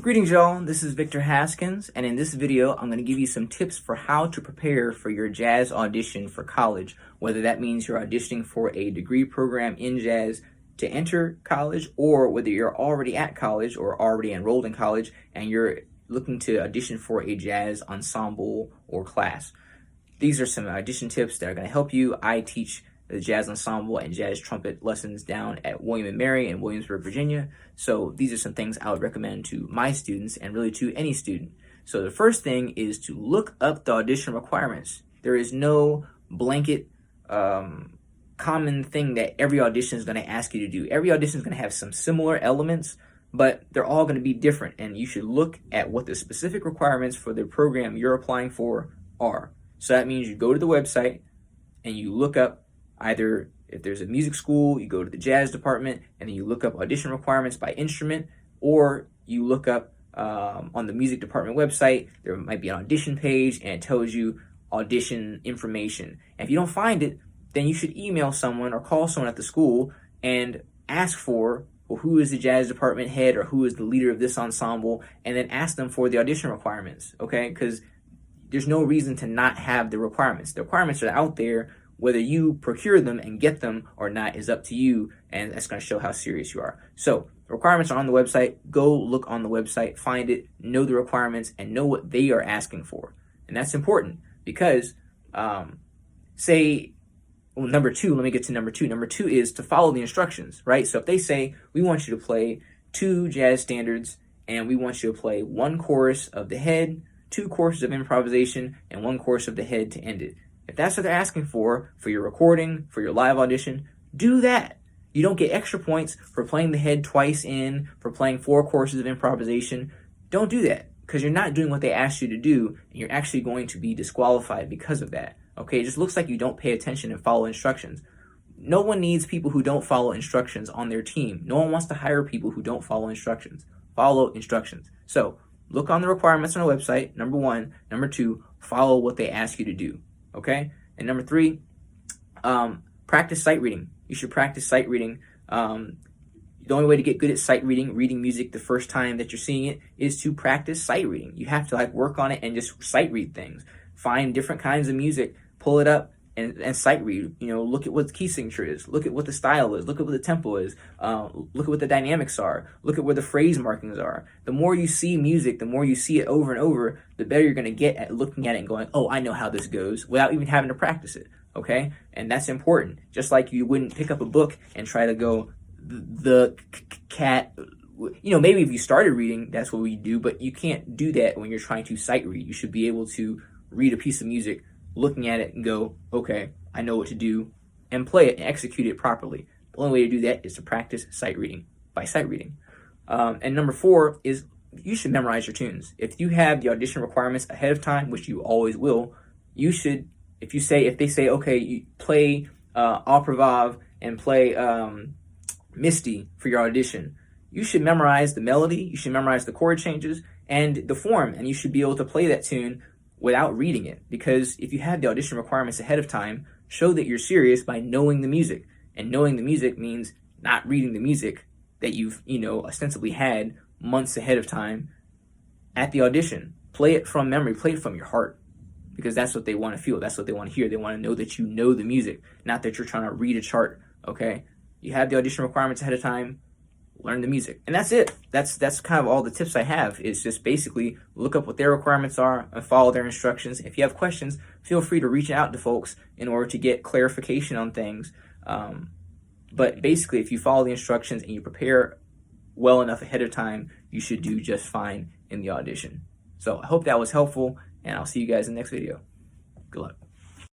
Greetings, y'all. This is Victor Haskins, and in this video, I'm going to give you some tips for how to prepare for your jazz audition for college, whether that means you're auditioning for a degree program in jazz to enter college, or whether you're already at college or already enrolled in college and you're looking to audition for a jazz ensemble or class. These are some audition tips that are going to help you. I teach the jazz ensemble and jazz trumpet lessons down at William & Mary in Williamsburg, Virginia. So these are some things I would recommend to my students and really to any student. So the first thing is to look up the audition requirements. There is no blanket common thing that every audition is going to ask you to do. Every audition is going to have some similar elements, but they're all going to be different. And you should look at what the specific requirements for the program you're applying for are. So that means you go to the website and you look up either if there's a music school, you go to the jazz department and then you look up audition requirements by instrument, or you look up on the music department website, there might be an audition page and it tells you audition information. And if you don't find it, then you should email someone or call someone at the school and ask for, well, who is the jazz department head or who is the leader of this ensemble, and then ask them for the audition requirements, okay? Because there's no reason to not have the requirements. The requirements are out there. Whether you procure them and get them or not is up to you, and that's going to show how serious you are. So the requirements are on the website. Go look on the website, find it, know the requirements, and know what they are asking for. And that's important because, number two, let me get to number two. Number two is to follow the instructions, right? So if they say, we want you to play 2 jazz standards and we want you to play 1 chorus of the head, 2 courses of improvisation, and 1 chorus of the head to end it. If that's what they're asking for your recording, for your live audition, do that. You don't get extra points for playing the head twice in, for playing 4 courses of improvisation. Don't do that because you're not doing what they asked you to do, and you're actually going to be disqualified because of that. Okay, it just looks like you don't pay attention and follow instructions. No one needs people who don't follow instructions on their team. No one wants to hire people who don't follow instructions. Follow instructions. So look on the requirements on the website, number 1. Number 2, follow what they ask you to do. Okay, and number 3, practice sight reading. You should practice sight reading. The only way to get good at sight reading, reading music the first time that you're seeing it, is to practice sight reading. You have to work on it and just sight read things. Find different kinds of music, pull it up, and sight read. Look at what the key signature is. Look at what the style is. Look at what the tempo is. Look at what the dynamics are. Look at where the phrase markings are. The more you see music, the more you see it over and over, the better you're going to get at looking at it and going, oh, I know how this goes, without even having to practice it, okay? And that's important. Just like you wouldn't pick up a book and try to go, the cat, maybe if you started reading, that's what we do, but you can't do that when you're trying to sight read. You should be able to read a piece of music, looking at it and go, okay, I know what to do, and play it and execute it properly. The only way to do that is to practice sight reading by sight reading. And number 4 is you should memorize your tunes. If you have the audition requirements ahead of time, which you always will, you should, if they say, okay, you play Au Prévave and play Misty for your audition, you should memorize the melody, you should memorize the chord changes and the form, and you should be able to play that tune without reading it. Because if you have the audition requirements ahead of time, show that you're serious by knowing the music. And knowing the music means not reading the music that you've, ostensibly had months ahead of time at the audition. Play it from memory, play it from your heart. Because that's what they want to feel, that's what they want to hear. They want to know that you know the music, not that you're trying to read a chart, okay? You have the audition requirements ahead of time, learn the music. And that's it. That's kind of all the tips I have, is just basically look up what their requirements are and follow their instructions. If you have questions, feel free to reach out to folks in order to get clarification on things. But basically, if you follow the instructions and you prepare well enough ahead of time, you should do just fine in the audition. So I hope that was helpful, and I'll see you guys in the next video. Good luck.